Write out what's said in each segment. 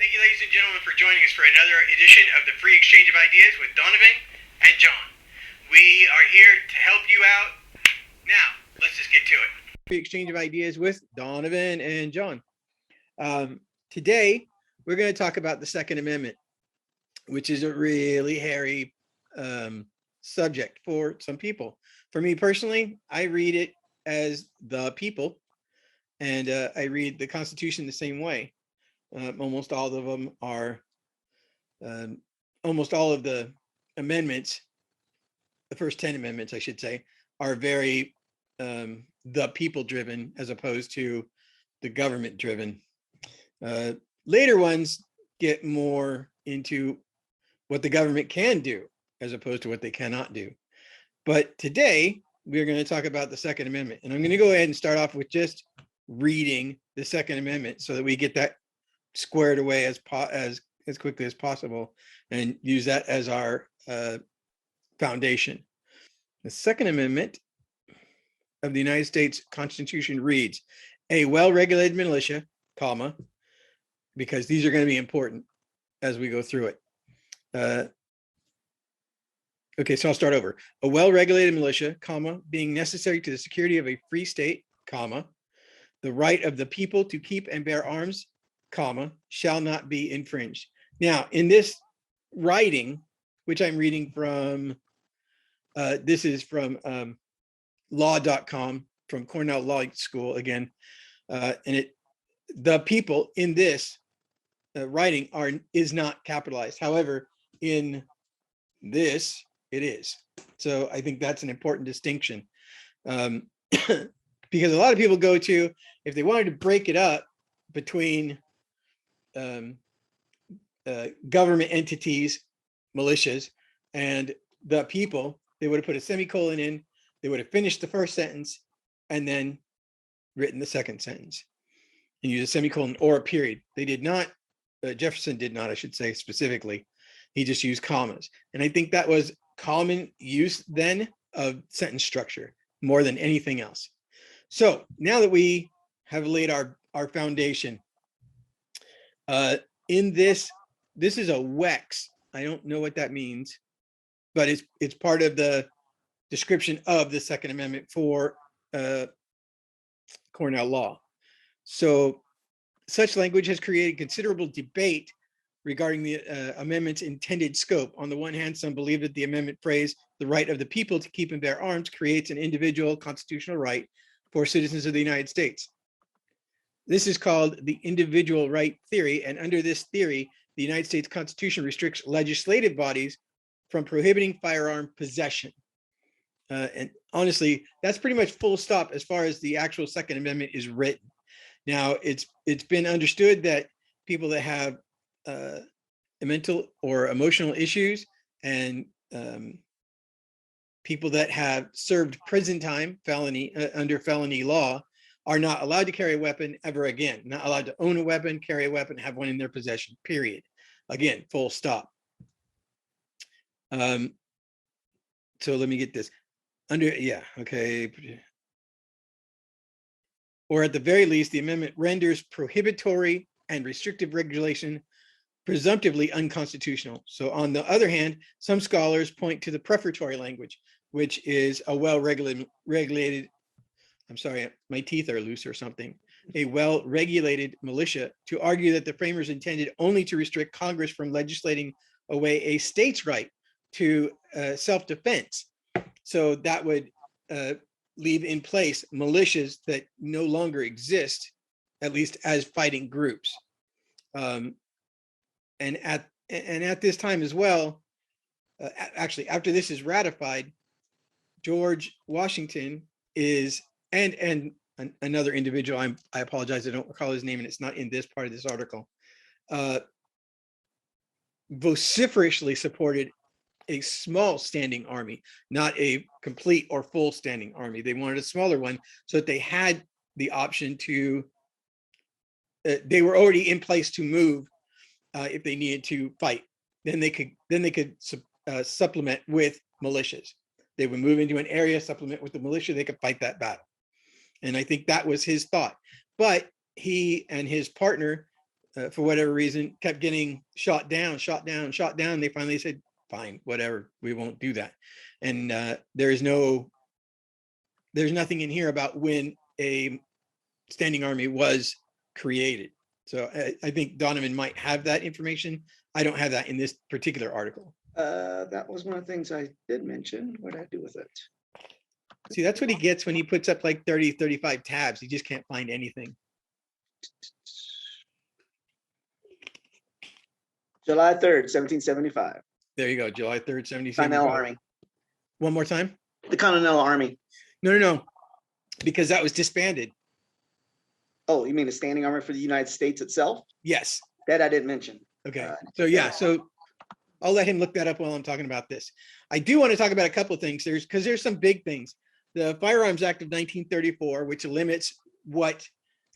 Thank you, ladies and gentlemen, for joining us for another edition of the Free Exchange of Ideas with Donovan and John. We are here to help you out. Now, let's just get to it. Free Exchange of Ideas with Donovan and John. Today, we're going to talk about the Second Amendment, which is a really hairy subject for some people. For me personally, I read it as the people, and I read the Constitution the same way. Almost all of them are, almost all of the amendments, the first 10 amendments, I should say, are very the people driven as opposed to the government driven. Later ones get more into what the government can do as opposed to what they cannot do. But today we're going to talk about the Second Amendment, and I'm going to go ahead and start off with just reading the Second Amendment so that we get that squared away as quickly as possible and use that as our foundation. The Second Amendment of the United States Constitution reads, a well-regulated militia, comma, because these are going to be important as we go through it. Okay, so I'll start over. A well-regulated militia, comma, being necessary to the security of a free state, comma, the right of the people to keep and bear arms, comma, shall not be infringed. Now, in this writing, which I'm reading from, this is from law.com, from Cornell Law School again, and the people in this writing is not capitalized. However, in this, it is. So I think that's an important distinction, because a lot of people go to, if they wanted to break it up between government entities, militias, and the people, they would have put a semicolon in, they would have finished the first sentence, and then written the second sentence, and use a semicolon or a period. They did not, Jefferson did not, I should say specifically. He just used commas. And I think that was common use then of sentence structure more than anything else. So now that we have laid our foundation, in this is a WEX. I don't know what that means, but it's part of the description of the Second Amendment for Cornell Law. So such language has created considerable debate regarding the amendment's intended scope. On the one hand, some believe that the amendment phrase, the right of the people to keep and bear arms, creates an individual constitutional right for citizens of the United States. This is called the individual right theory, and under this theory, the United States Constitution restricts legislative bodies from prohibiting firearm possession. And honestly, that's pretty much full stop as far as the actual Second Amendment is written. Now, it's been understood that people that have mental or emotional issues and people that have served prison time, felony under felony law, are not allowed to carry a weapon ever again. Not allowed to own a weapon, carry a weapon, have one in their possession, period. Again, full stop. So let me get this. Okay. Or at the very least, the amendment renders prohibitory and restrictive regulation presumptively unconstitutional. So on the other hand, some scholars point to the prefatory language, which is a well-regulated, I'm sorry, my teeth are loose or something, a well-regulated militia, to argue that the framers intended only to restrict Congress from legislating away a state's right to self-defense. So that would leave in place militias that no longer exist, at least as fighting groups. And at this time as well, actually, after this is ratified, George Washington is, and another individual, I apologize, I don't recall his name, and it's not in this part of this article, vociferously supported a small standing army, not a complete or full standing army. They wanted a smaller one so that they had the option to, they were already in place to move if they needed to fight. Then they could supplement with militias. They would move into an area, supplement with the militia, they could fight that battle. And I think that was his thought. But he and his partner for whatever reason, kept getting shot down, shot down, shot down. They finally said, fine, whatever, we won't do that. And there's nothing in here about when a standing army was created. So I think Donovan might have that information. I don't have that in this particular article. That was one of the things I did mention. What did I do with it? See, that's what he gets when he puts up like 30, 35 tabs. He just can't find anything. July 3rd, 1775. There you go, July 3rd, 1775. Continental Army. One more time? The Continental Army. No, because that was disbanded. Oh, you mean the standing army for the United States itself? Yes. That I didn't mention. Okay. So yeah, so I'll let him look that up while I'm talking about this. I do want to talk about a couple of things. There's some big things. The Firearms Act of 1934, which limits what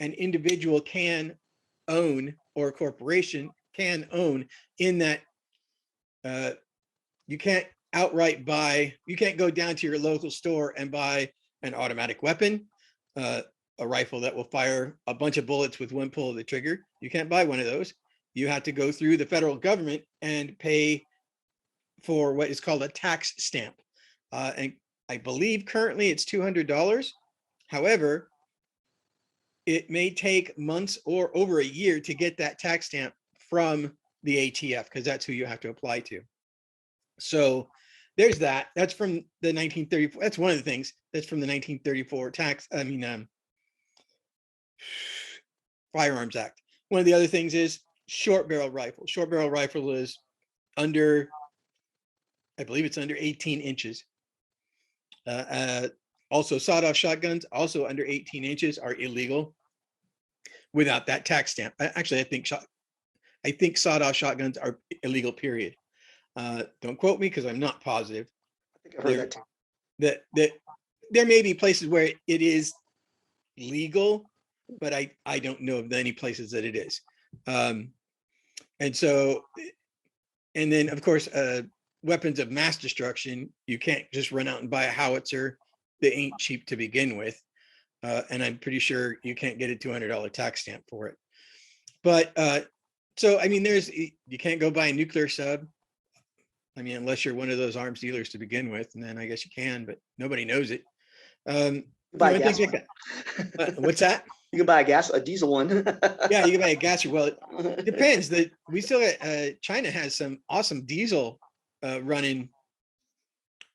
an individual can own or a corporation can own, in that you can't outright buy, you can't go down to your local store and buy an automatic weapon, a rifle that will fire a bunch of bullets with one pull of the trigger. You can't buy one of those. You have to go through the federal government and pay for what is called a tax stamp. And I believe currently it's $200. However, it may take months or over a year to get that tax stamp from the ATF, because that's who you have to apply to. So there's that. That's from the 1934. That's one of the things that's from the 1934 Firearms Act. One of the other things is short barrel rifle. Short barrel rifle is under, I believe it's under 18 inches. Also sawed-off shotguns, also under 18 inches, are illegal without that tax stamp. Actually, I think sawed-off shotguns are illegal, period. Don't quote me because I'm not positive. I think I've heard that too. There may be places where it is legal, but I don't know of any places that it is. And then of course, weapons of mass destruction, you can't just run out and buy a howitzer. They ain't cheap to begin with. And I'm pretty sure you can't get a $200 tax stamp for it. But so, I mean, you can't go buy a nuclear sub. I mean, unless you're one of those arms dealers to begin with, and then I guess you can, but nobody knows it. Buy a gas like what's that? You can buy a diesel one. Yeah, you can buy a gas. Well, it depends. We still got China has some awesome diesel running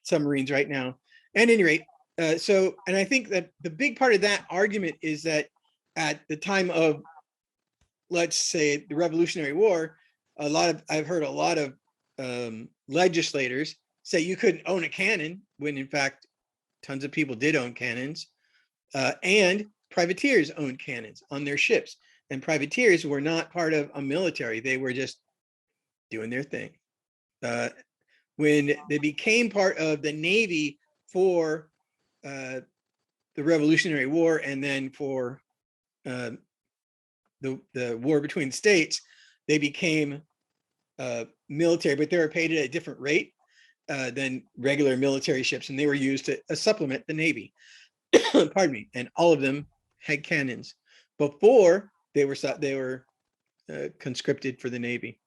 submarines right now. At any rate, and I think that the big part of that argument is that at the time of, let's say, the Revolutionary War, I've heard a lot of legislators say you couldn't own a cannon, when in fact tons of people did own cannons, and privateers owned cannons on their ships, and privateers were not part of a military. They were just doing their thing. When they became part of the Navy for the Revolutionary War, and then for the war between the states, they became military, but they were paid at a different rate than regular military ships, and they were used to supplement the Navy. Pardon me. And all of them had cannons before they were conscripted for the Navy.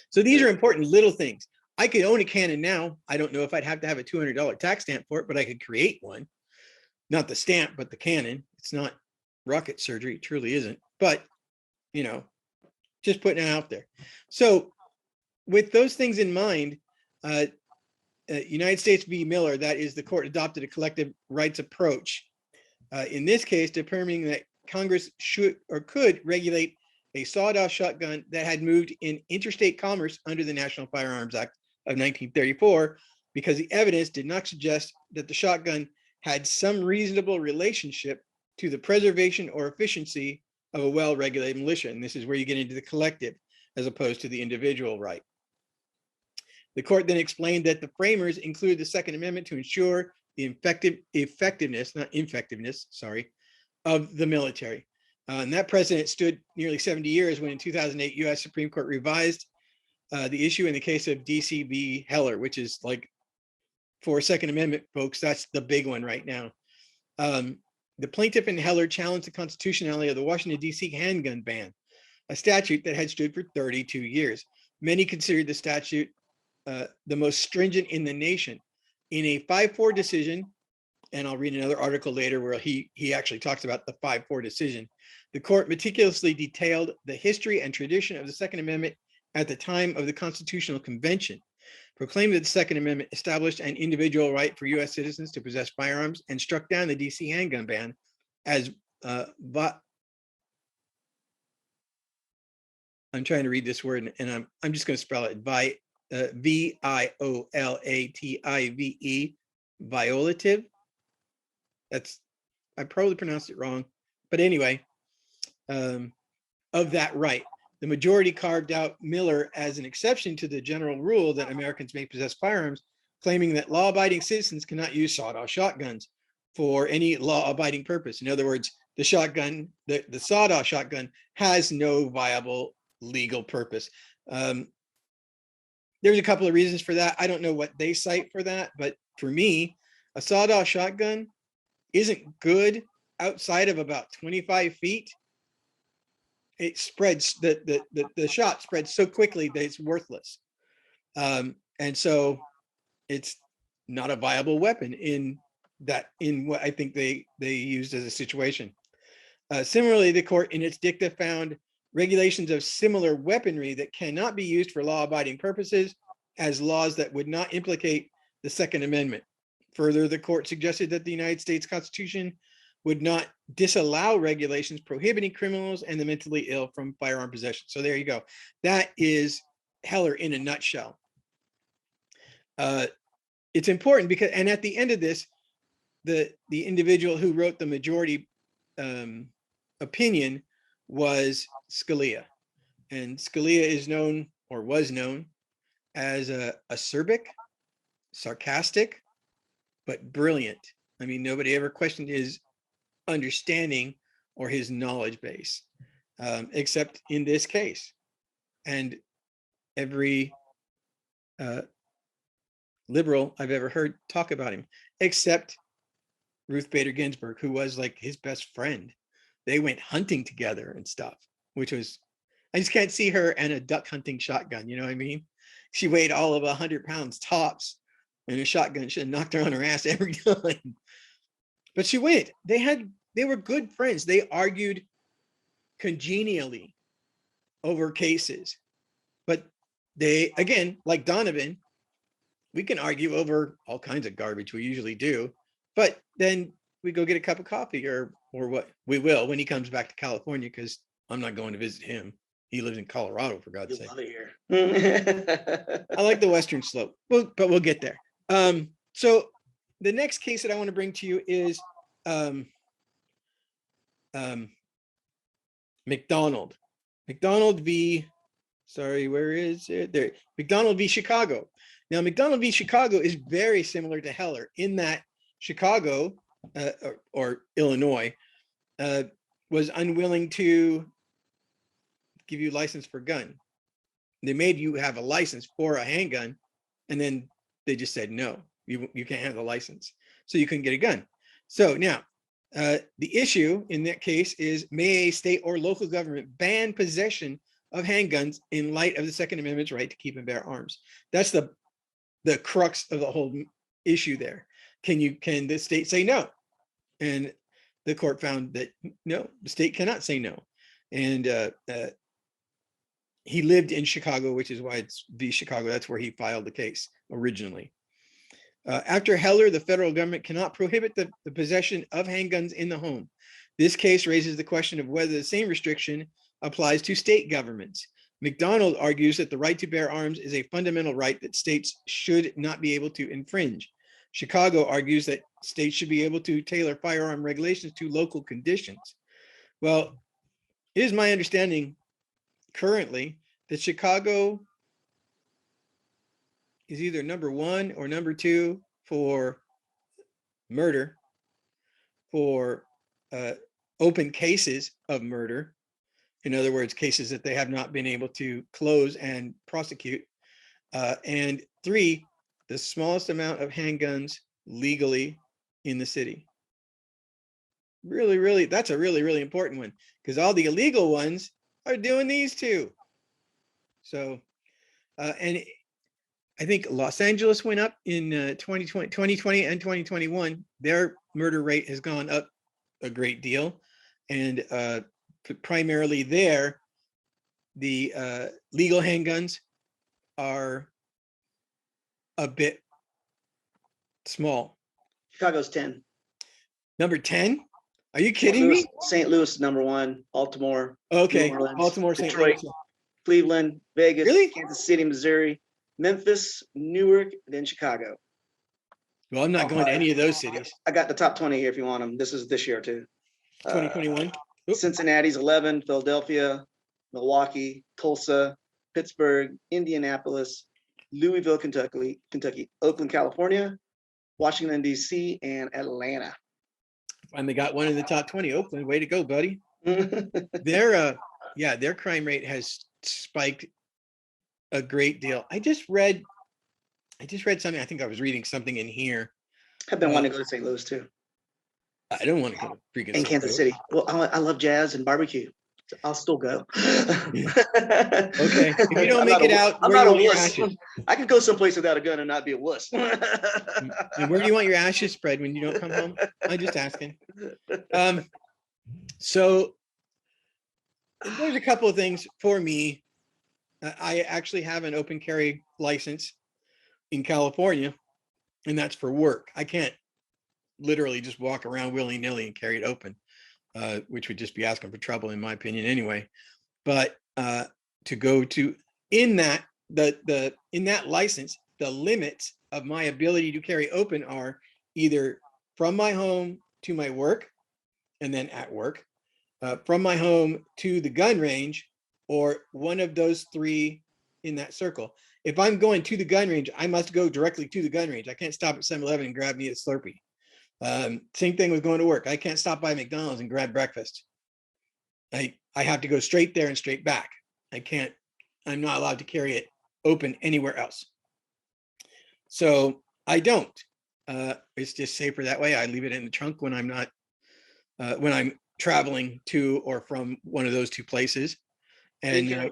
So these are important little things. I could own a cannon now. I don't know if I'd have to have a $200 tax stamp for it, but I could create one. Not the stamp, but the cannon. It's not rocket surgery. It truly isn't. But, you know, just putting it out there. So with those things in mind, United States v. Miller, that is, the court adopted a collective rights approach. In this case, determining that Congress should or could regulate a sawed-off shotgun that had moved in interstate commerce under the National Firearms Act of 1934, because the evidence did not suggest that the shotgun had some reasonable relationship to the preservation or efficiency of a well-regulated militia. And this is where you get into the collective as opposed to the individual right. The court then explained that the framers included the Second Amendment to ensure the effectiveness of the military. And that precedent stood nearly 70 years when in 2008, US Supreme Court revised the issue in the case of DC v. Heller, which is like, for Second Amendment folks, that's the big one right now. The plaintiff in Heller challenged the constitutionality of the Washington, DC handgun ban. a statute that had stood for 32 years. Many considered the statute the most stringent in the nation. In a 5-4 decision, and I'll read another article later where he actually talks about the 5-4 decision, the court meticulously detailed the history and tradition of the Second Amendment at the time of the Constitutional Convention, proclaimed that the Second Amendment established an individual right for U.S. citizens to possess firearms, and struck down the D.C. handgun ban as I'm trying to read this word, and I'm just going to spell it violative, violative. I probably pronounced it wrong, but anyway, of that right. The majority carved out Miller as an exception to the general rule that Americans may possess firearms, claiming that law-abiding citizens cannot use sawed-off shotguns for any law-abiding purpose. In other words, the shotgun, the sawed-off shotgun has no viable legal purpose. There's a couple of reasons for that. I don't know what they cite for that, but for me, a sawed-off shotgun isn't good outside of about 25 feet. It spreads, the shot spreads so quickly that it's worthless. And so it's not a viable weapon in what I think they used as a situation. Similarly, the court in its dicta found regulations of similar weaponry that cannot be used for law-abiding purposes as laws that would not implicate the Second Amendment. Further, the court suggested that the United States Constitution would not disallow regulations prohibiting criminals and the mentally ill from firearm possession. So there you go. That is Heller in a nutshell. It's important because, and at the end of this, the individual who wrote the majority opinion was Scalia. And Scalia is known, or was known, as acerbic, sarcastic, but brilliant. I mean, nobody ever questioned his understanding or his knowledge base, except in this case. And every liberal I've ever heard talk about him, except Ruth Bader Ginsburg, who was like his best friend. They went hunting together and stuff, which was, I just can't see her and a duck hunting shotgun, you know what I mean? She weighed all of 100 pounds tops, and a shotgun should have knocked her on her ass every time. But she went. They were good friends. They argued congenially over cases. But they, again, like Donovan, we can argue over all kinds of garbage. We usually do. But then we go get a cup of coffee, or what we will when he comes back to California, because I'm not going to visit him. He lives in Colorado, for God's sake. I like the Western Slope, but we'll get there. So the next case that I want to bring to you is McDonald v. Sorry, where is it? There. McDonald v. Chicago. Now, McDonald v. Chicago is very similar to Heller in that Chicago or Illinois was unwilling to give you license for gun. They made you have a license for a handgun, and then they just said, no, you can't have the license. So you couldn't get a gun. So now the issue in that case is, may a state or local government ban possession of handguns in light of the Second Amendment's right to keep and bear arms? That's the crux of the whole issue there. Can the state say no? And the court found that no, the state cannot say no. And he lived in Chicago, which is why it's v. Chicago. That's where he filed the case originally. After Heller, the federal government cannot prohibit the possession of handguns in the home. This case raises the question of whether the same restriction applies to state governments. McDonald argues that the right to bear arms is a fundamental right that states should not be able to infringe. Chicago argues that states should be able to tailor firearm regulations to local conditions. Well, it is my understanding currently that Chicago is either number 1 or number 2 for murder, for open cases of murder. In other words, cases that they have not been able to close and prosecute. And 3, the smallest amount of handguns legally in the city. Really, that's a really, really important one, because all the illegal ones are doing these two. So, and I think Los Angeles went up in 2020 and 2021. Their murder rate has gone up a great deal. And primarily there, the legal handguns are a bit small. Chicago's 10. Number 10? Are you kidding me? St. Louis, number 1. Baltimore. Okay, New Orleans, Baltimore, St. Detroit, Louis. Cleveland, Vegas, Really? Kansas City, Missouri, Memphis, Newark, then Chicago. Well, I'm not going to any of those cities. I got the top 20 here if you want them. This is this year too. 2021. Cincinnati's 11, Philadelphia, Milwaukee, Tulsa, Pittsburgh, Indianapolis, Louisville, Kentucky, Oakland, California, Washington, D.C., and Atlanta. Finally got one in the top 20. Oakland, way to go, buddy. Their crime rate has spiked a great deal. I just read something. I think I was reading something in here. I've been wanting to go to St. Louis too. I don't want to go to freaking And Kansas City. Well, I love jazz and barbecue. So I'll still go. Okay. If you don't make it out, I'm not a wuss. I could go someplace without a gun and not be a wuss. And where do you want your ashes spread when you don't come home? I'm just asking. So there's a couple of things for me. I actually have an open carry license in California, and that's for work. I can't literally just walk around willy-nilly and carry it open, which would just be asking for trouble, in my opinion, anyway. But to go to in that license, the limits of my ability to carry open are either from my home to my work, and then at work, from my home to the gun range, or one of those three in that circle. If I'm going to the gun range, I must go directly to the gun range. I can't stop at 7-Eleven and grab me a Slurpee. Same thing with going to work. I can't stop by McDonald's and grab breakfast. I have to go straight there and straight back. I'm not allowed to carry it open anywhere else. So I don't. It's just safer that way. I leave it in the trunk when I'm not, when I'm traveling to or from one of those two places. And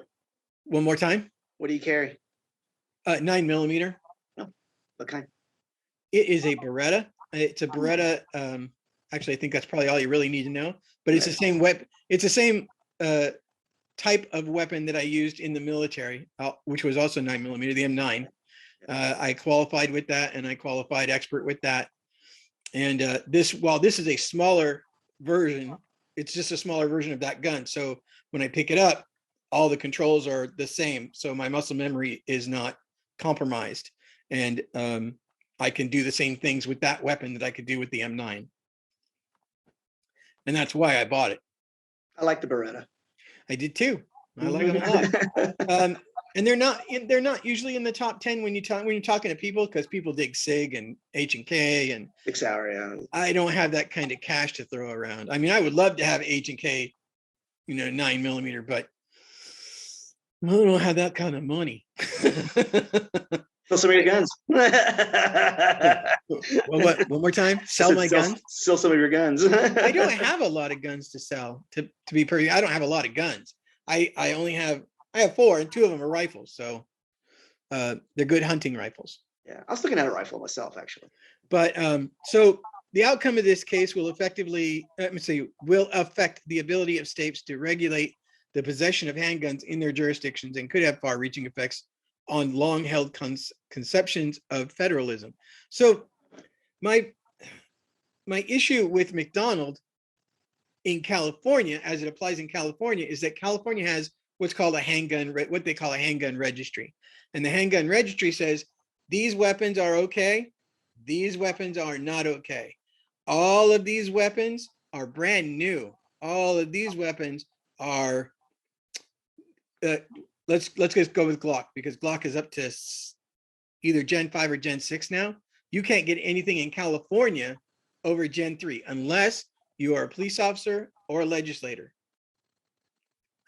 one more time. What do you carry? 9mm. Oh, what kind? It is a Beretta. It's a Beretta. Actually, I think that's probably all you really need to know. But it's the same weapon. It's the same type of weapon that I used in the military, which was also 9mm, the M9. I qualified with that, and I qualified expert with that. And while this is a smaller version, it's just a smaller version of that gun. So when I pick it up, all the controls are the same. So my muscle memory is not compromised. And I can do the same things with that weapon that I could do with the M9. And that's why I bought it. I like the Beretta. I did too. I like them a lot. And they're not usually in the top 10 when you're talking to people, because people dig SIG and H&K and Big Sour, yeah. I don't have that kind of cash to throw around. I mean, I would love to have H&K, 9mm, but I don't have that kind of money. Sell some of your guns. One more time. Sell my guns. Sell some of your guns. I don't have a lot of guns to sell. To be perfect, I don't have a lot of guns. I have 4, and 2 of them are rifles. So they're good hunting rifles. Yeah, I was looking at a rifle myself, actually. But so the outcome of this case will affect the ability of states to regulate the possession of handguns in their jurisdictions, and could have far-reaching effects on long-held conceptions of federalism. So my issue with McDonald in California, as it applies in California, is that California has what's called what they call a handgun registry. And the handgun registry says, these weapons are okay, these weapons are not okay. All of these weapons are brand new. All of these weapons are, let's just go with Glock, because Glock is up to either Gen 5 or Gen 6 now. You can't get anything in California over Gen 3 unless you are a police officer or a legislator.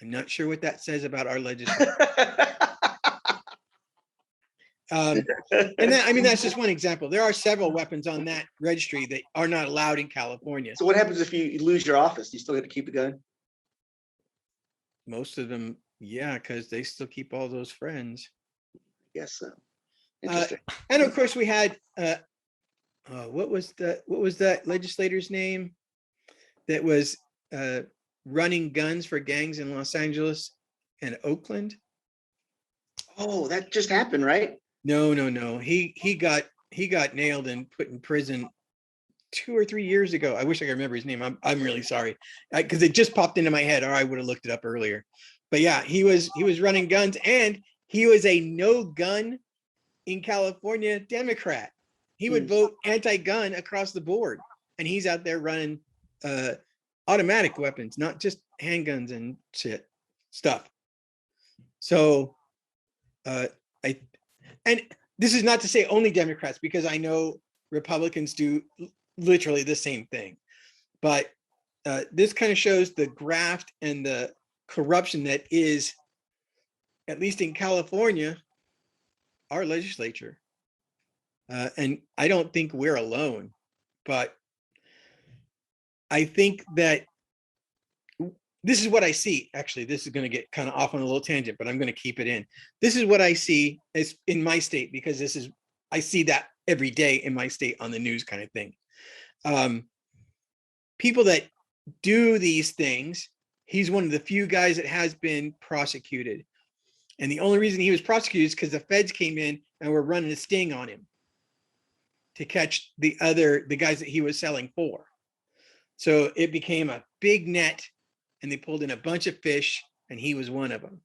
I'm not sure what that says about our legislature. And that's just one example. There are several weapons on that registry that are not allowed in California. So what happens if you lose your office? You still get to keep the gun? Most of them, yeah, because they still keep all those friends. Yes, so. Uh, Interesting. and of course, we had what was that legislator's name that was running guns for gangs in Los Angeles and Oakland? Oh, that just happened, right? No. He got nailed and put in prison 2 or 3 years ago. I wish I could remember his name. I'm really sorry because it just popped into my head, or I would have looked it up earlier. But yeah, he was running guns, and he was a no gun in California Democrat. He would vote anti-gun across the board, and he's out there running automatic weapons, not just handguns and stuff. So I and this is not to say only Democrats, because I know Republicans do literally the same thing. But this kind of shows the graft and the corruption that is, at least in California, our legislature. And I don't think we're alone, but I think that this is what I see. Actually, this is going to get kind of off on a little tangent, but I'm going to keep it in. This is what I see as in my state, because I see that every day in my state on the news kind of thing. People that do these things, he's one of the few guys that has been prosecuted. And the only reason he was prosecuted is because the feds came in and were running a sting on him to catch the guys that he was selling for. So it became a big net, and they pulled in a bunch of fish, and he was one of them.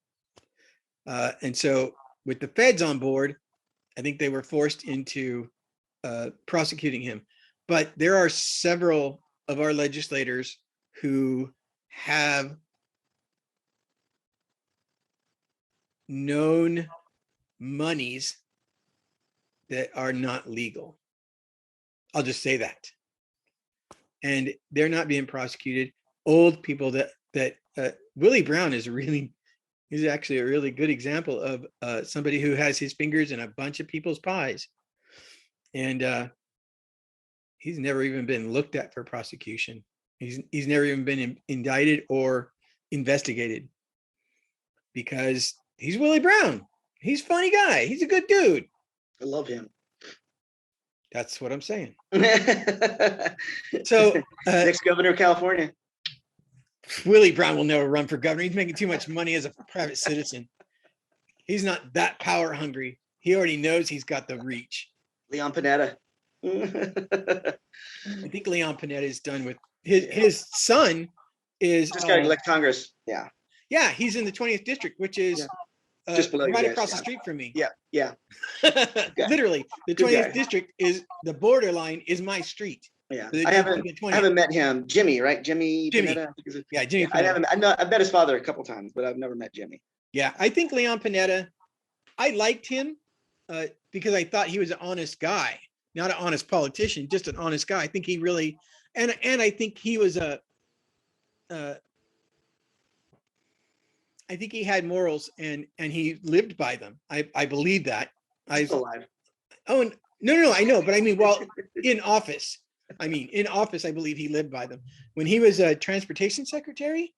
And so with the feds on board, I think they were forced into prosecuting him. But there are several of our legislators who have known monies that are not legal. I'll just say that. And they're not being prosecuted. Old people that Willie Brown is actually a really good example of somebody who has his fingers in a bunch of people's pies. And he's never even been looked at for prosecution. He's never even been indicted or investigated, because he's Willie Brown. He's a funny guy. He's a good dude. I love him. That's what I'm saying. So next governor of California. Willie Brown will never run for governor. He's making too much money as a private citizen. He's not that power hungry. He already knows he's got the reach. Leon Panetta. I think Leon Panetta is done with his son is just got elected Congress. Yeah, he's in the 20th district, which is just below right across the street from me. Yeah. Literally, the 20th district is the borderline is my street. Yeah, I haven't met him. Jimmy, right? Jimmy. Panetta, yeah, Jimmy. Yeah, I've met his father a couple times, but I've never met Jimmy. Yeah, I think Leon Panetta, I liked him because I thought he was an honest guy, not an honest politician, just an honest guy. I think he really, and I think he was I think he had morals and he lived by them. I believe that. He's alive. Oh, no, I know, but I mean, well, in office, I believe he lived by them. When he was a transportation secretary,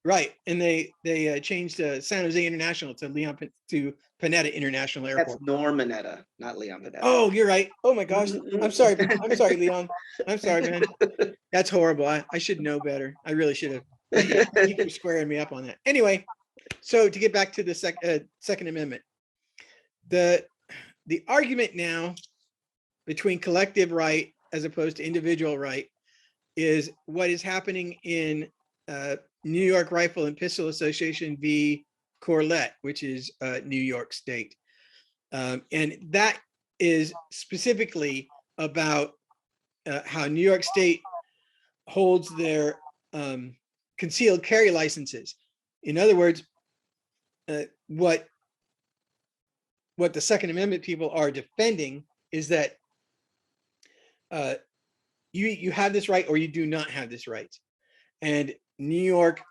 right? And they changed San Jose International to Panetta International Airport. That's Norm Panetta, not Leon Panetta. Oh, you're right. Oh my gosh, I'm sorry, Leon. I'm sorry, man. That's horrible. I should know better. I really should have. You keep squaring me up on that. Anyway, so to get back to the Second Amendment, the argument now between collective right as opposed to individual right is what is happening in New York Rifle and Pistol Association v. Corlett, which is New York State. And that is specifically about how New York State holds their concealed carry licenses. In other words, what the Second Amendment people are defending is that you have this right or you do not have this right. And New York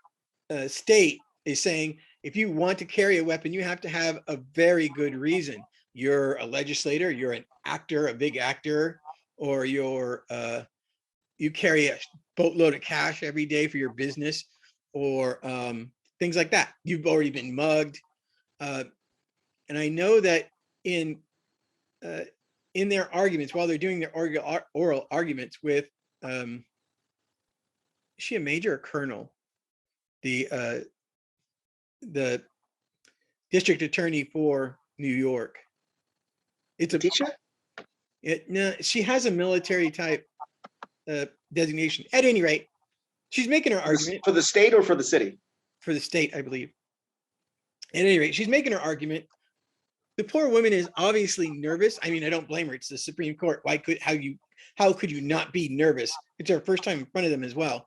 State is saying, if you want to carry a weapon, you have to have a very good reason. You're a legislator, you're an actor, a big actor, or you carry a boatload of cash every day for your business, or things like that. You've already been mugged. And I know that in their arguments, while they're doing their oral arguments with, is she a major or colonel? The district attorney for New York. It's a Tisha? no, she has a military type designation. At any rate, she's making her argument For the state or for the city? for the state, I believe. At any rate, she's making her argument. The poor woman is obviously nervous. I mean, I don't blame her. It's the Supreme Court. How could you not be nervous? It's her first time in front of them as well.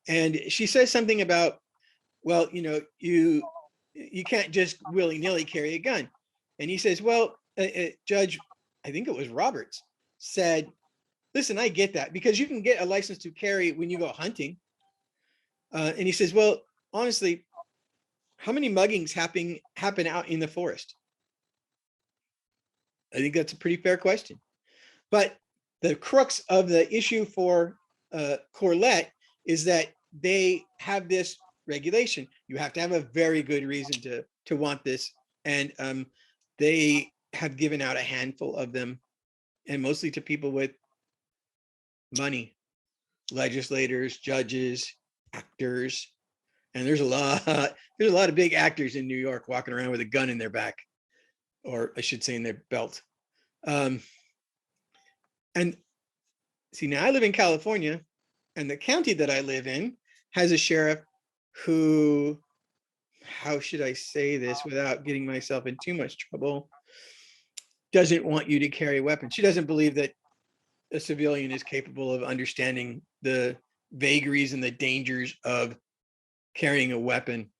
And she says something about, well, you can't just willy-nilly carry a gun. And he says, well, Judge, I think it was Roberts, said, listen, I get that, because you can get a license to carry when you go hunting. And he says, well, honestly, how many muggings happen out in the forest? I think that's a pretty fair question. But the crux of the issue for Corlett is that they have this regulation. You have to have a very good reason to want this. And they have given out a handful of them, and mostly to people with money, legislators, judges, actors. And there's a lot of big actors in New York walking around with a gun in their back, or I should say in their belt. And see, now I live in California, and the county that I live in has a sheriff who, how should I say this without getting myself in too much trouble, doesn't want you to carry a weapon. She doesn't believe that a civilian is capable of understanding the vagaries and the dangers of carrying a weapon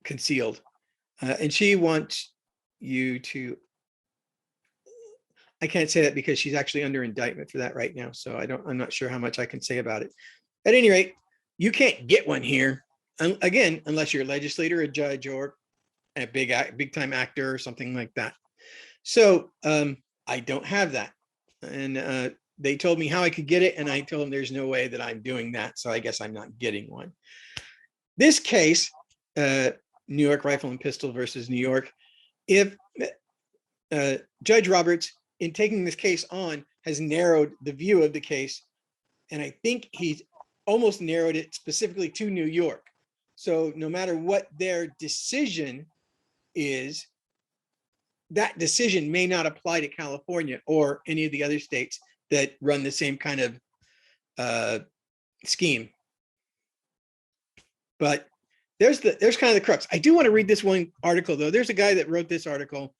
concealed. And she wants you to, I can't say that because she's actually under indictment for that right now. So I'm not sure how much I can say about it. At any rate, you can't get one here, again, unless you're a legislator, a judge, or a big time actor or something like that. So I don't have that. And they told me how I could get it, and I told them there's no way that I'm doing that. So I guess I'm not getting one. This case, New York Rifle and Pistol versus New York, if Judge Roberts, in taking this case on, has narrowed the view of the case, and I think he's almost narrowed it specifically to New York. So no matter what their decision is, that decision may not apply to California or any of the other states that run the same kind of scheme. But there's kind of the crux. I do want to read this one article, though. There's a guy that wrote this article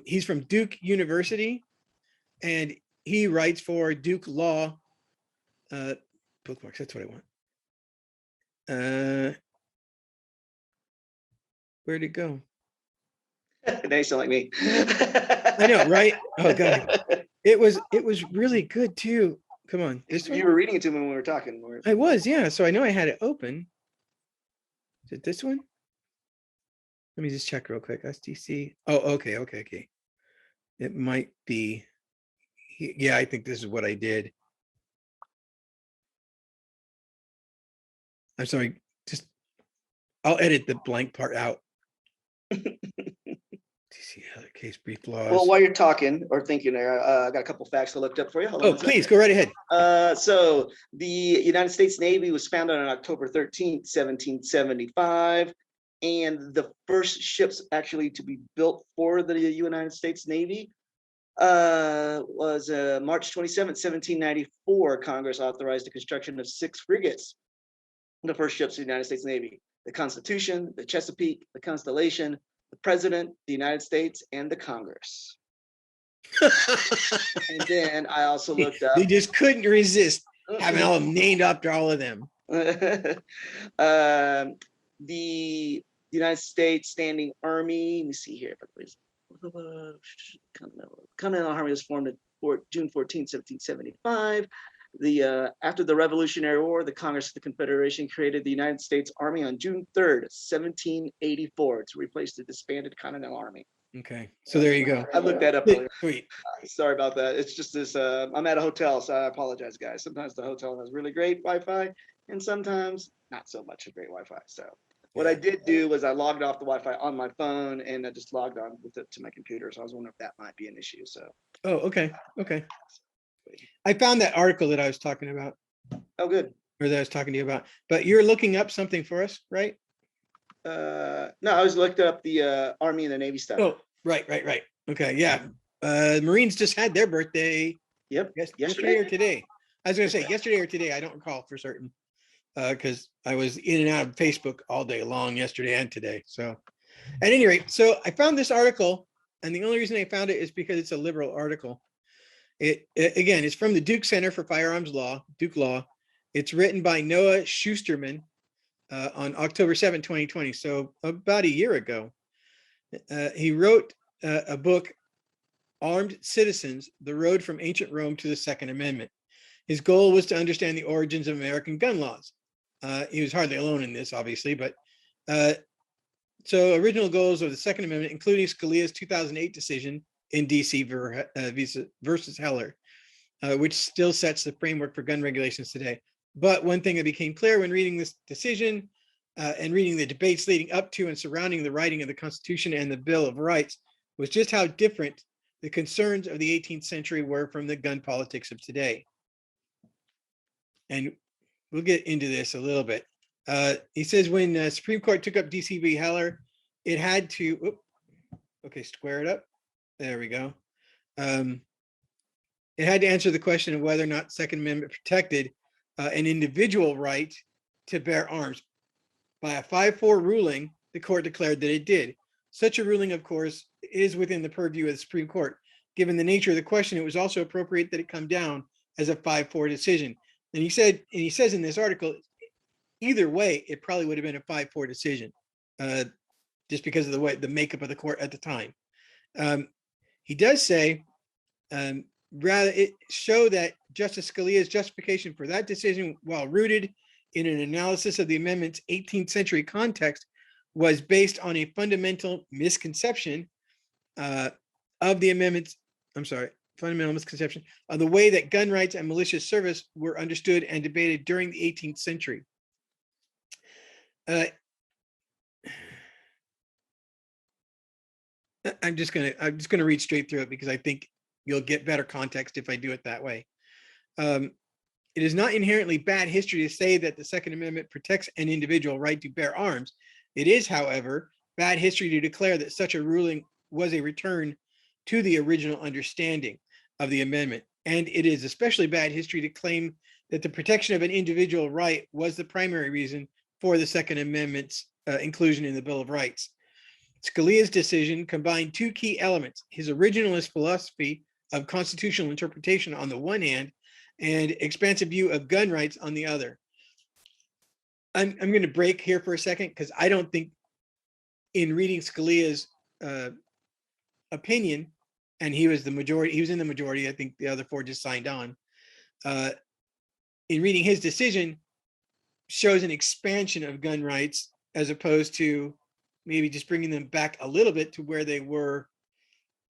he's from Duke University, and he writes for Duke Law bookmarks. That's what I want. Where'd it go? They sound like me. I know, right? Oh God, it was really good too. Come on, this one. You were reading it to me when we were talking. I was, yeah. So I know I had it open. Is it this one? Let me just check real quick. SDC. Oh, okay. It might be. Yeah, I think this is what I did. I'm sorry. Just I'll edit the blank part out. Case brief laws. Well, while you're talking or thinking there, I got a couple facts I looked up for you. Hold on oh, please go right ahead. So the United States Navy was founded on October 13th, 1775. And the first ships actually to be built for the United States Navy was March 27th, 1794. Congress authorized the construction of 6 frigates, the first ships of the United States Navy: the Constitution, the Chesapeake, the Constellation, the President, the United States, and the Congress. And then I also looked up. They just couldn't resist having all named after all of them. The United States Standing Army. Let me see here. Continental Army was formed on June 14, 1775. After the Revolutionary War, the Congress of the Confederation created the United States Army on June 3rd, 1784, to replace the disbanded Continental Army. Okay, so there you go. I looked that up earlier. Sweet. Sorry about that. It's just this. I'm at a hotel, so I apologize, guys. Sometimes the hotel has really great Wi-Fi, and sometimes not so much a great Wi-Fi. So what I did do was I logged off the Wi-Fi on my phone and I just logged on with it to my computer. So I was wondering if that might be an issue. So, Oh, okay. Okay. I found that article that I was talking about, oh, good. or that I was talking to you about, but you're looking up something for us, right? No, I was looked up the Army and the Navy stuff. Oh, right. Okay. Yeah. Marines just had their birthday. Yep. Yesterday or today. I was going to say yesterday or today. I don't recall for certain because I was in and out of Facebook all day long yesterday and today. So at any rate, so I found this article, and the only reason I found it is because it's a liberal article. It again, it's from the Duke Center for Firearms Law, Duke Law. It's written by Noah Schusterman on October 7, 2020. So about a year ago. He wrote a book, Armed Citizens, The Road from Ancient Rome to the Second Amendment. His goal was to understand the origins of American gun laws. He was hardly alone in this, obviously, but so original goals of the Second Amendment, including Scalia's 2008 decision in DC versus Heller, which still sets the framework for gun regulations today. But one thing that became clear when reading this decision and reading the debates leading up to and surrounding the writing of the Constitution and the Bill of Rights was just how different the concerns of the 18th century were from the gun politics of today. And we'll get into this a little bit. He says when Supreme Court took up DC v. Heller, it had to, square it up. There we go. It had to answer the question of whether or not Second Amendment protected an individual right to bear arms. By a 5-4 ruling, the court declared that it did. Such a ruling, of course, is within the purview of the Supreme Court. Given the nature of the question, it was also appropriate that it come down as a 5-4 decision. And he says in this article, either way, it probably would have been a 5-4 decision, just because of the makeup of the court at the time. He does say, rather it show that Justice Scalia's justification for that decision, while rooted in an analysis of the amendment's 18th century context, was based on a fundamental misconception of the amendment's, fundamental misconception of the way that gun rights and militia service were understood and debated during the 18th century. I'm just gonna read straight through it because I think you'll get better context if I do it that way. It is not inherently bad history to say that the Second Amendment protects an individual right to bear arms. It is, however, bad history to declare that such a ruling was a return to the original understanding of the amendment. And it is especially bad history to claim that the protection of an individual right was the primary reason for the Second Amendment's inclusion in the Bill of Rights. Scalia's decision combined two key elements: his originalist philosophy of constitutional interpretation on the one hand, and expansive view of gun rights on the other. I'm going to break here for a second because I don't think, in reading Scalia's opinion, and he was in the majority, I think the other four just signed on, in reading his decision shows an expansion of gun rights as opposed to maybe just bringing them back a little bit to where they were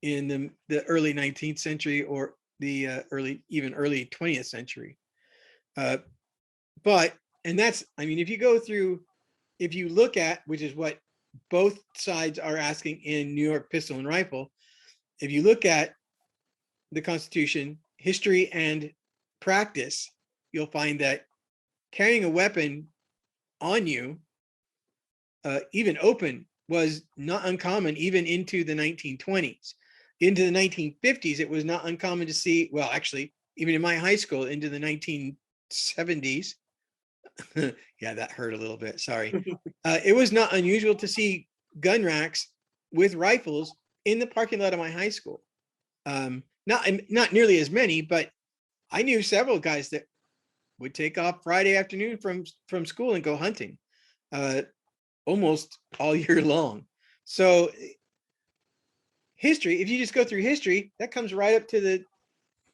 in the early 19th century or the early 20th century. And that's, if you look at, which is what both sides are asking in New York Pistol and Rifle, if you look at the Constitution, history and practice, you'll find that carrying a weapon on you, even open, was not uncommon even into the 1920s. Into the 1950s, it was not uncommon to see, well, actually, even in my high school, into the 1970s. Yeah, that hurt a little bit, sorry. It was not unusual to see gun racks with rifles in the parking lot of my high school. Not nearly as many, but I knew several guys that would take off Friday afternoon from school and go hunting almost all year long. So history, if you just go through history, that comes right up to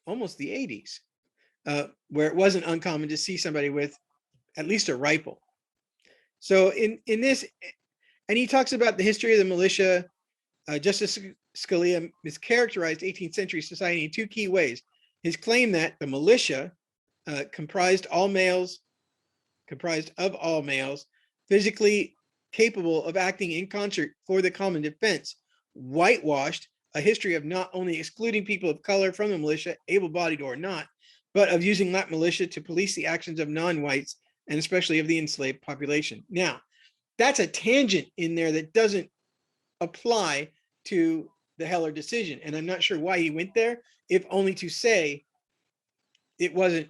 almost the 80s, where it wasn't uncommon to see somebody with at least a rifle. So in this, and he talks about the history of the militia. Justice Scalia mischaracterized 18th century society in two key ways: his claim that the militia comprised all males, comprised of all males, physically capable of acting in concert for the common defense, whitewashed a history of not only excluding people of color from the militia, able-bodied or not, but of using that militia to police the actions of non-whites and especially of the enslaved population. Now, that's a tangent in there that doesn't apply to the Heller decision. And I'm not sure why he went there, if only to say it wasn't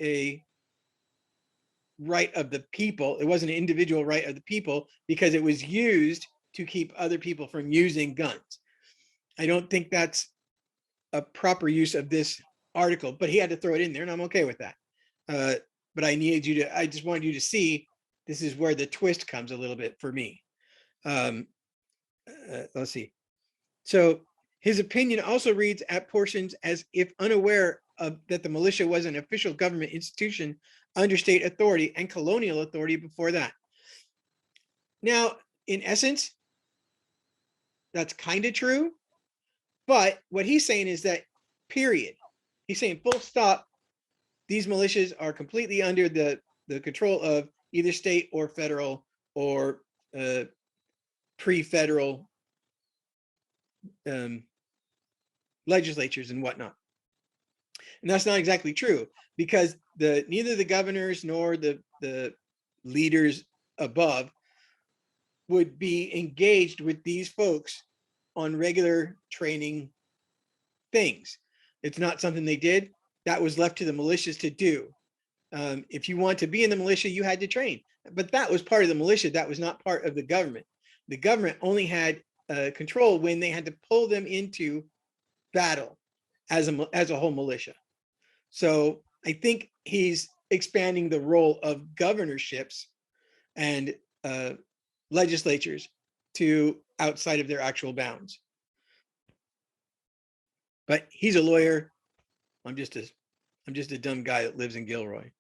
a right of the people. It wasn't an individual right of the people because it was used to keep other people from using guns. I don't think that's a proper use of this article, but he had to throw it in there and I'm okay with that. But I just wanted you to see this is where the twist comes a little bit for me. Let's see. So his opinion also reads at portions as if unaware of that the militia was an official government institution under state authority and colonial authority before that. Now, in essence, that's kind of true, but what he's saying is that period. He's saying full stop, these militias are completely under the control of either state or federal or pre-federal legislatures and whatnot. And that's not exactly true because neither the governors nor the leaders above would be engaged with these folks on regular training things. It's not something they did. That was left to the militias to do. If you want to be in the militia, you had to train, but that was part of the militia. That was not part of the government. The government only had control when they had to pull them into battle as a whole militia. So I think he's expanding the role of governorships and legislatures to outside of their actual bounds. But he's a lawyer. I'm just a dumb guy that lives in Gilroy.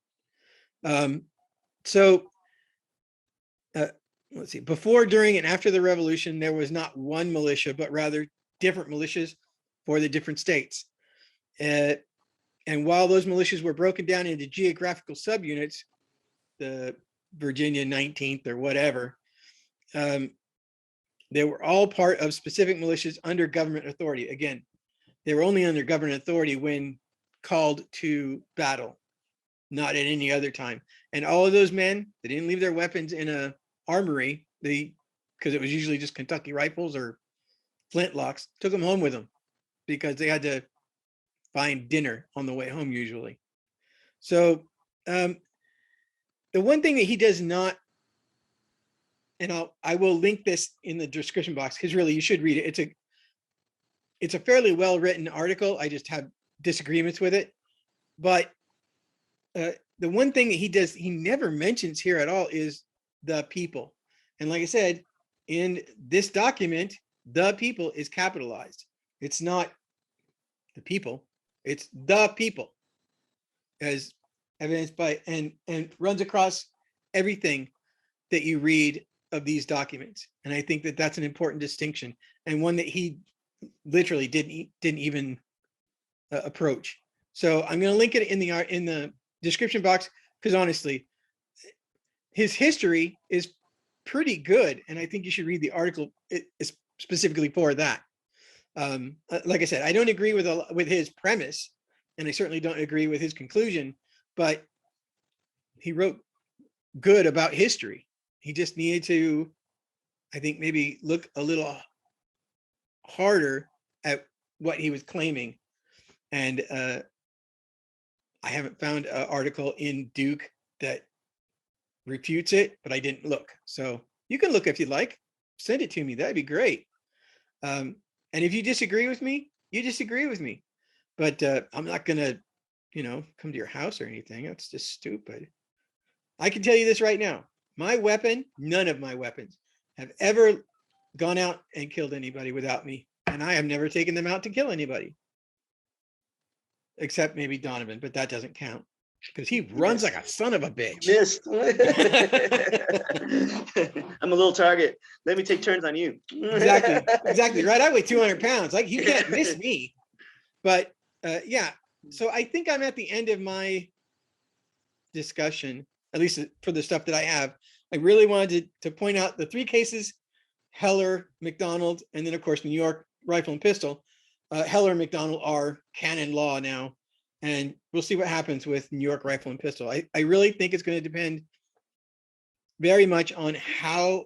Let's see. Before, during, and after the revolution, there was not one militia, but rather different militias for the different states. And while those militias were broken down into geographical subunits, the Virginia 19th or whatever, they were all part of specific militias under government authority. Again, they were only under government authority when called to battle, not at any other time. And all of those men, they didn't leave their weapons in a armory, because it was usually just Kentucky rifles or flintlocks, took them home with them because they had to find dinner on the way home usually. So the one thing that he does not, and I will link this in the description box because really you should read it. It's a fairly well written article. I just have disagreements with it. But the one thing that he never mentions here at all is the people. And like I said, in this document, the people is capitalized. It's not the people, it's the people, as evidenced by and runs across everything that you read of these documents. And I think that that's an important distinction and one that he literally didn't even approach. So I'm going to link it in the description box because honestly, his history is pretty good, and I think you should read the article specifically for that. Like I said, I don't agree with his premise, and I certainly don't agree with his conclusion, but he wrote good about history. He just needed to, I think, maybe look a little harder at what he was claiming. And I haven't found an article in Duke that refutes it, but I didn't look. So you can look if you'd like. Send it to me. That'd be great. And if you disagree with me, you disagree with me. But I'm not going to, come to your house or anything. That's just stupid. I can tell you this right now. My weapon, none of my weapons have ever gone out and killed anybody without me. And I have never taken them out to kill anybody. Except maybe Donovan, but that doesn't count. Because he runs like a son of a bitch. Missed. I'm a little target. Let me take turns on you. Exactly. Right. I weigh 200 pounds. Like you can't miss me. But yeah. So I think I'm at the end of my discussion. at least for the stuff that I have. I really wanted to point out the three cases: Heller, McDonald, and then of course New York Rifle and Pistol. Heller and McDonald are canon law now, and we'll see what happens with New York Rifle and Pistol. I really think it's going to depend very much on how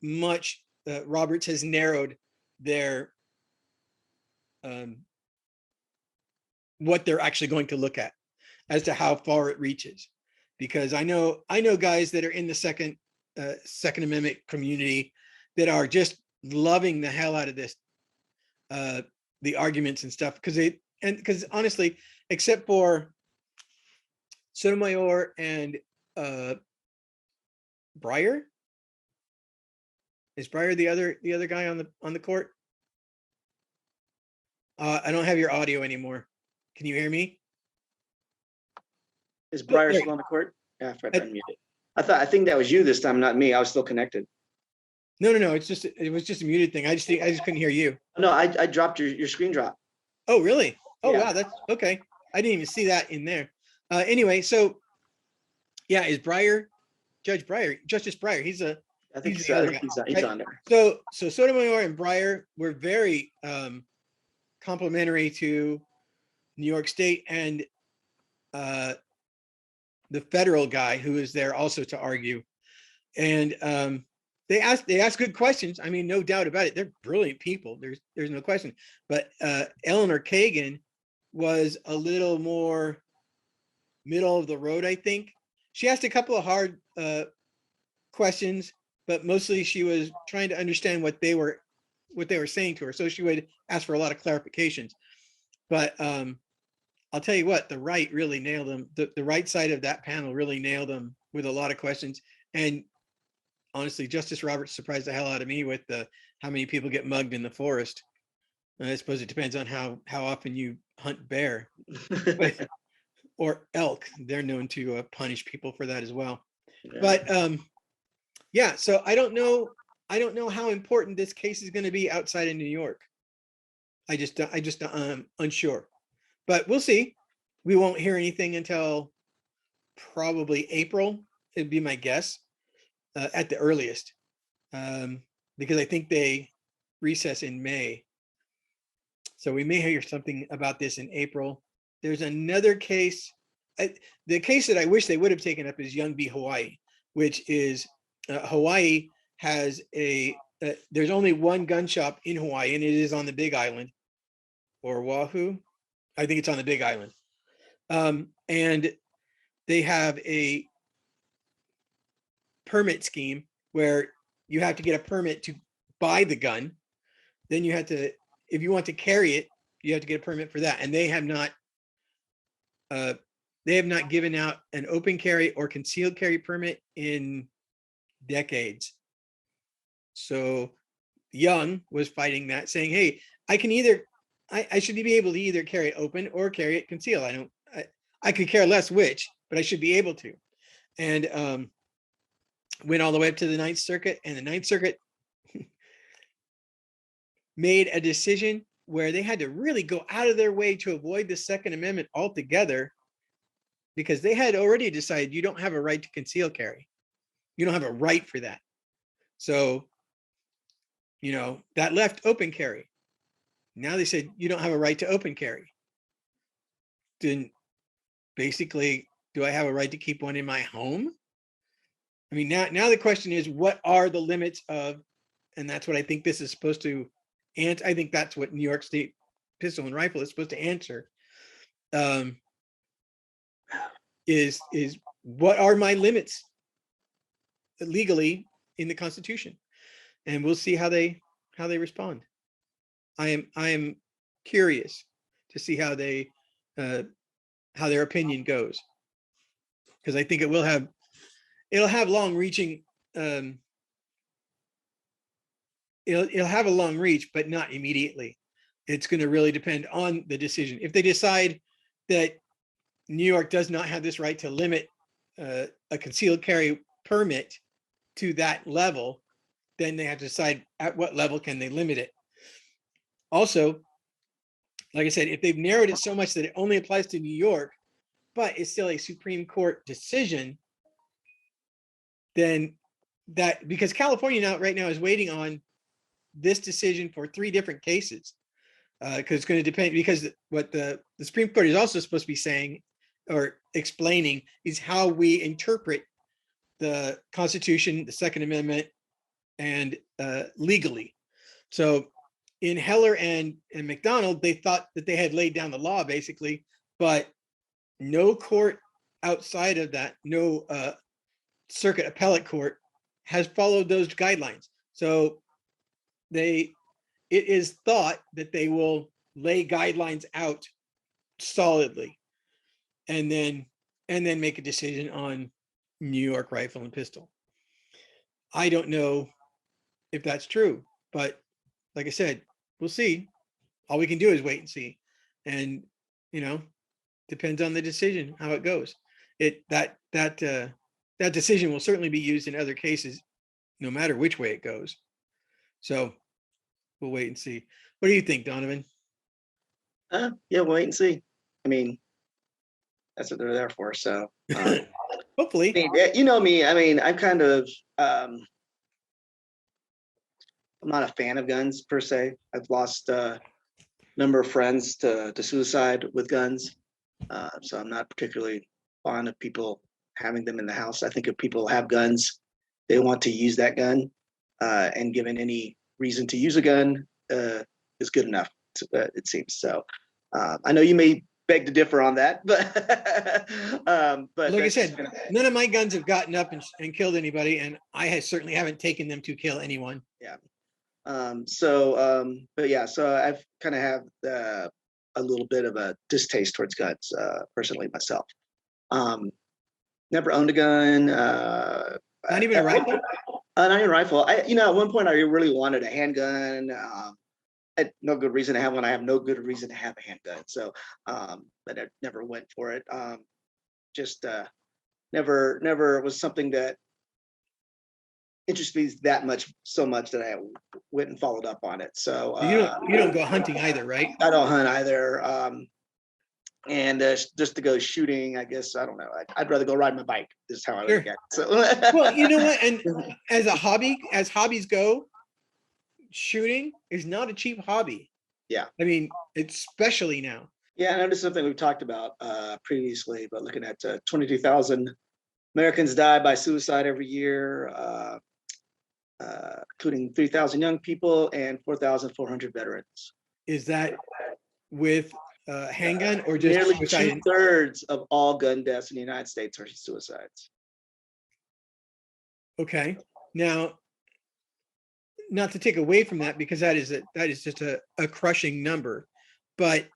much Roberts has narrowed their what they're actually going to look at as to how far it reaches. Because I know guys that are in the Second Amendment community that are just loving the hell out of this, the arguments and stuff, because honestly, except for Sotomayor and Breyer, is Breyer the other guy on the court? I don't have your audio anymore. Can you hear me? Is Breyer still on the court? Yeah, I forgot to unmute it. I think that was you this time, not me. I was still connected. No. It was just a muted thing. I just couldn't hear you. No, I dropped your screen drop. Oh, really? Oh, Yeah. wow. That's okay. I didn't even see that in there. Anyway, so yeah, is Justice Breyer? I think He's so. the I other think guy, he's right? on there. So Sotomayor and Breyer were very complimentary to New York State and the federal guy who is there also to argue. And they ask good questions. I mean, no doubt about it. They're brilliant people. There's no question. But Eleanor Kagan was a little more middle of the road, I think. She asked a couple of hard questions, but mostly she was trying to understand what they were saying to her. So she would ask for a lot of clarifications. But I'll tell you what, the right really nailed them. The right side of that panel really nailed them with a lot of questions. And honestly, Justice Roberts surprised the hell out of me with how many people get mugged in the forest. I suppose it depends on how often you hunt bear or elk. They're known to punish people for that as well. Yeah. But yeah, so I don't know how important this case is going to be outside of New York. I just unsure. But we'll see. We won't hear anything until probably April. It'd be my guess, at the earliest, because I think they recess in May. So we may hear something about this in April. There's another case. The case that I wish they would have taken up is Young v. Hawaii, which is Hawaii has there's only one gun shop in Hawaii, and it is on the Big Island, or Oahu. I think it's on the Big Island. And they have a permit scheme where you have to get a permit to buy the gun. Then you have to, if you want to carry it, you have to get a permit for that. And they have not given out an open carry or concealed carry permit in decades. So Young was fighting that, saying, hey, I should be able to either carry it open or carry it concealed. I could care less which, but I should be able to. And went all the way up to the Ninth Circuit, and the Ninth Circuit made a decision where they had to really go out of their way to avoid the Second Amendment altogether, because they had already decided you don't have a right to conceal carry. You don't have a right for that. So, that left open carry. Now they said you don't have a right to open carry. Then basically, do I have a right to keep one in my home? I mean, now the question is, what are the limits of, and that's what I think this is supposed to answer. I think that's what New York State Pistol and Rifle is supposed to answer. Is what are my limits legally in the Constitution? And we'll see how they respond. I am curious to see how their opinion goes, because I think it'll have long-reaching. It'll have a long reach, but not immediately. It's going to really depend on the decision. If they decide that New York does not have this right to limit a concealed carry permit to that level, then they have to decide at what level can they limit it. Also, like I said, if they've narrowed it so much that it only applies to New York, but it's still a Supreme Court decision, then that, because California right now is waiting on this decision for 3 different cases. Because it's going to depend, because what the Supreme Court is also supposed to be saying or explaining is how we interpret the Constitution, the Second Amendment, and legally. So in Heller and McDonald, they thought that they had laid down the law basically, but no court outside of that, no circuit appellate court has followed those guidelines. So it is thought that they will lay guidelines out solidly and then make a decision on New York rifle and pistol. I don't know if that's true, but like I said, we'll see. All we can do is wait and see. And, depends on the decision, how it goes. That decision will certainly be used in other cases, no matter which way it goes. So we'll wait and see. What do you think, Donovan? Yeah, we'll wait and see. I mean, that's what they're there for. So Hopefully. you know me. I mean, I'm kind of I'm not a fan of guns per se. I've lost a number of friends to suicide with guns. So I'm not particularly fond of people having them in the house. I think if people have guns, they want to use that gun, and given any reason to use a gun is good enough, it seems. So I know you may beg to differ on that, but like I said, none of my guns have gotten up and killed anybody, and I certainly haven't taken them to kill anyone. Yeah. But yeah, so I've kind of have a little bit of a distaste towards guns, personally myself. Never owned a gun. Not even a rifle? Not even a rifle. At one point I really wanted a handgun. I had no good reason to have one. I have no good reason to have a handgun. So, but I never went for it. Just never was something that interests me so much that I went and followed up on it. So you don't go hunting either, right? I don't hunt either. And just to go shooting, I guess, I don't know. I'd rather go ride my bike. Is how I look at it. So. Well, you know what? And as hobbies go, shooting is not a cheap hobby. Yeah. I mean, especially now. Yeah, I know this is something we've talked about previously, but looking at 22,000 Americans die by suicide every year, including 3,000 young people and 4,400 veterans. Is that with handgun or just nearly suicide? 2/3 of all gun deaths in the United States are suicides? Okay, now, not to take away from that, because that is just a crushing number, but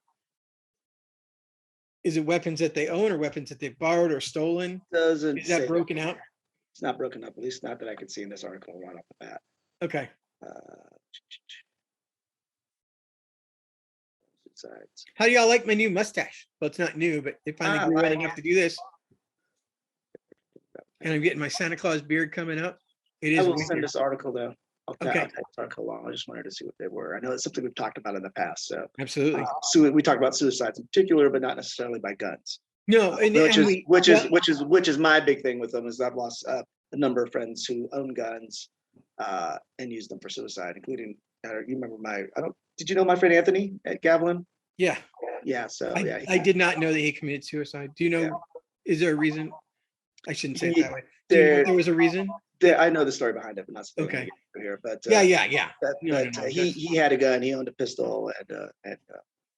is it weapons that they own or weapons that they've borrowed or stolen? Doesn't Is that broken out? It's not broken up, at least not that I could see in this article right off the bat. Okay. Suicides. How do y'all like my new mustache? Well, it's not new, but it finally grew well enough to do this. And I'm getting my Santa Claus beard coming up. It is. I will send this article though. Okay. I'll type this article along. I just wanted to see what they were. I know it's something we've talked about in the past. So absolutely. So we talk about suicides in particular, but not necessarily by guns. No, which is my big thing with them is I've lost a number of friends who own guns and use them for suicide, including you remember did you know my friend Anthony at Gavilan? Yeah. Yeah. So I did not know that he committed suicide. Do you know? Yeah. Is there a reason? I shouldn't say it that way. Do you know if there was a reason? I know the story behind it, but not okay here. But yeah. He had a gun. He owned a pistol, and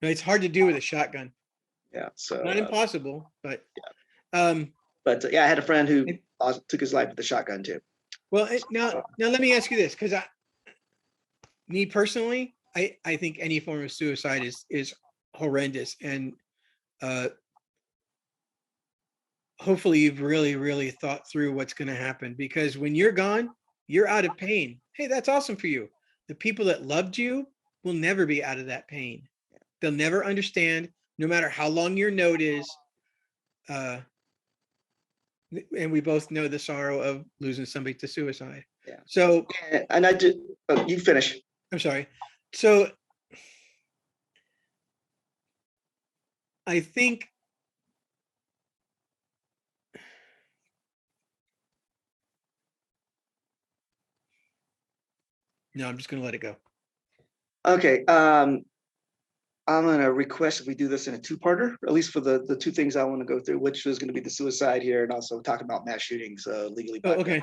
it's hard to do with a shotgun. Yeah, so not impossible, but yeah. I had a friend who took his life with a shotgun too. Well, now let me ask you this, because me personally, I think any form of suicide is horrendous, and hopefully you've really thought through what's going to happen, because when you're gone, you're out of pain. Hey, that's awesome for you. The people that loved you will never be out of that pain. They'll never understand, no matter how long your note is. And we both know the sorrow of losing somebody to suicide. Yeah. So, and I did. You finish. I'm sorry. So, I think No, I'm just gonna let it go. Okay, I'm gonna request if we do this in a two-parter, at least for the two things I want to go through, which is gonna be the suicide here and also talking about mass shootings, legally by Oh, okay.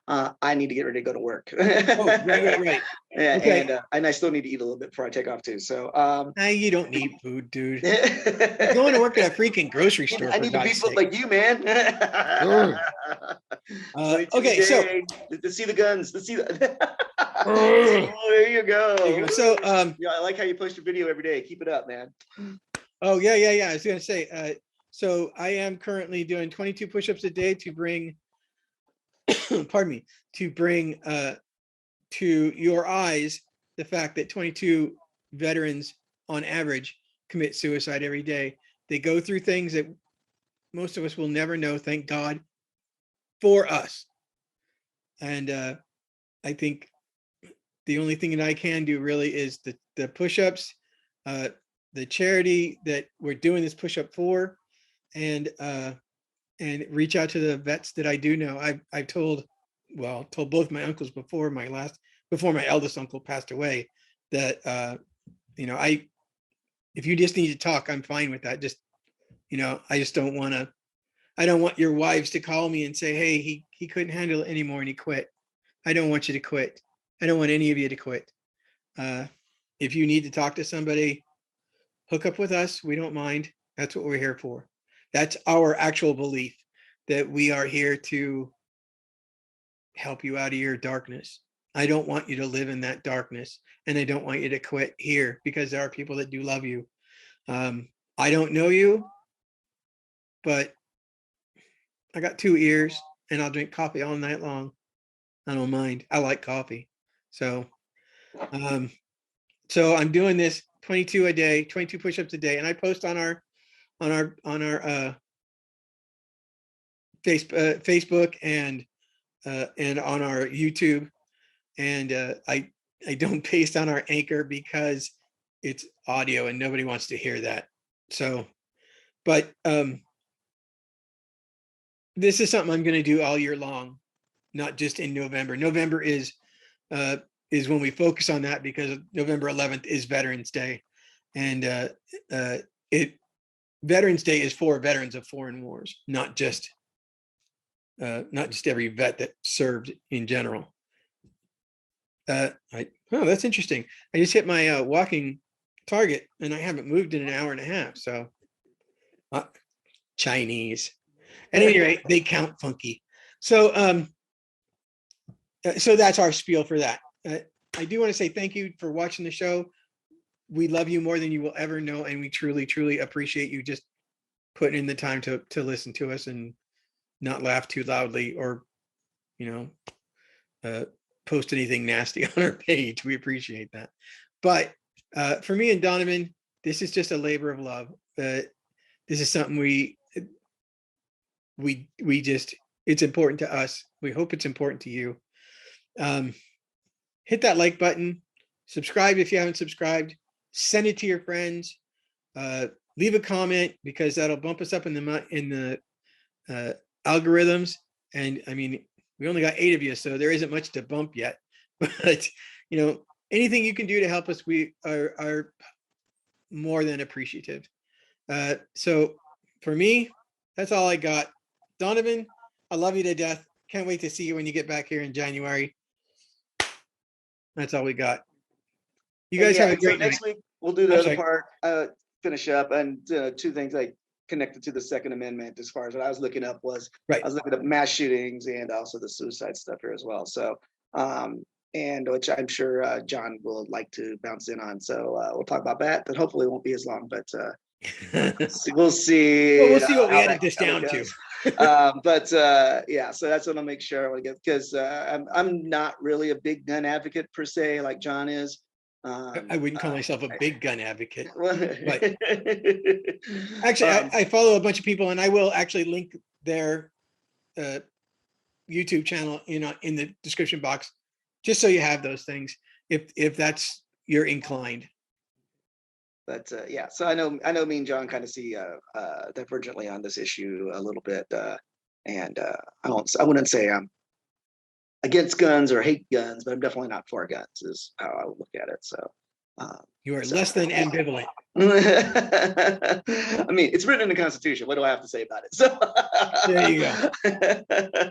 guns. I need to get ready to go to work. Oh, right. Yeah, Okay. and I still need to eat a little bit before I take off too. So Nah, you don't need food, dude. You're going to work at a freaking grocery store, I for need to God's beef up sake. like you, man. Ugh. 22 Okay, so day, to see the guns, to see the. ugh, Oh, there you go. there you go. So, Yeah, I like how you post your video every day. Keep it up, man. oh yeah. I was gonna say, so I am currently doing 22 push-ups a day to bring, pardon me, to bring to your eyes the fact that 22 veterans on average commit suicide every day. They go through things that most of us will never know, thank God for us. And I think the only thing that I can do really is the push-ups, the charity that we're doing this push-up for, and reach out to the vets that I do know. I've told both my uncles before my eldest uncle passed away that if you just need to talk, I'm fine with that. Just I just don't want to. I don't want your wives to call me and say, hey, he couldn't handle it anymore and he quit. I don't want you to quit. I don't want any of you to quit. If you need to talk to somebody, hook up with us. We don't mind. That's what we're here for. That's our actual belief, that we are here to help you out of your darkness. I don't want you to live in that darkness, and I don't want you to quit here, because there are people that do love you. I don't know you, but I got 2 ears and I'll drink coffee all night long. I don't mind. I like coffee. So I'm doing this 22 a day, 22 push-ups a day, and I post on our Facebook and on our YouTube, and I don't paste on our Anchor because it's audio and nobody wants to hear that. So, but this is something I'm going to do all year long, not just in November. November is when we focus on that, because November 11th is Veterans Day, and Veterans Day is for veterans of foreign wars, not just every vet that served in general. That's interesting. I just hit my walking target, and I haven't moved in an hour and a half. So, Chinese. At any rate, they count funky. So, so that's our spiel for that. I do want to say thank you for watching the show. We love you more than you will ever know, and we truly, truly appreciate you just putting in the time to listen to us and not laugh too loudly or, post anything nasty on our page. We appreciate that. But for me and Donovan, this is just a labor of love. This is something we just, it's important to us. We hope it's important to you. Hit that like button, subscribe if you haven't subscribed, send it to your friends, leave a comment, because that'll bump us up in the algorithms. And I mean, we only got 8 of you, so there isn't much to bump yet, but anything you can do to help us, we are more than appreciative. So for me, that's all I got. Donovan, I love you to death. Can't wait to see you when you get back here in January. That's all we got. You guys have a great night. Next week we'll do the other part, finish up, and 2 things like connected to the Second Amendment. As far as what I was looking up was, I was looking up mass shootings and also the suicide stuff here as well. So, and which I'm sure John will like to bounce in on. So we'll talk about that. But hopefully it won't be as long. But we'll see. Well, we'll see what we edit this down to. Yeah, so that's what I'll make sure I want to get, because I'm not really a big gun advocate per se, like John is. I wouldn't call myself a big gun advocate, but actually, I follow a bunch of people, and I will actually link their YouTube channel in the description box, just so you have those things if that's you're inclined. But yeah, so I know me and John kind of see divergently on this issue a little bit, and I wouldn't say I'm against guns or hate guns, but I'm definitely not for guns, is how I would look at it. So You are less than ambivalent. I mean, it's written in the Constitution. What do I have to say about it? So There you go.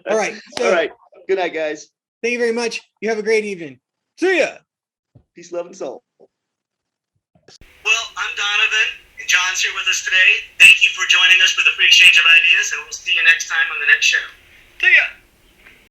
All right. So, all right. Good night, guys. thank you very much. You have a great evening. See ya. Peace, love, and soul. Well, I'm Donovan, and John's here with us today. Thank you for joining us for the free exchange of ideas, and we'll see you next time on the next show. See ya!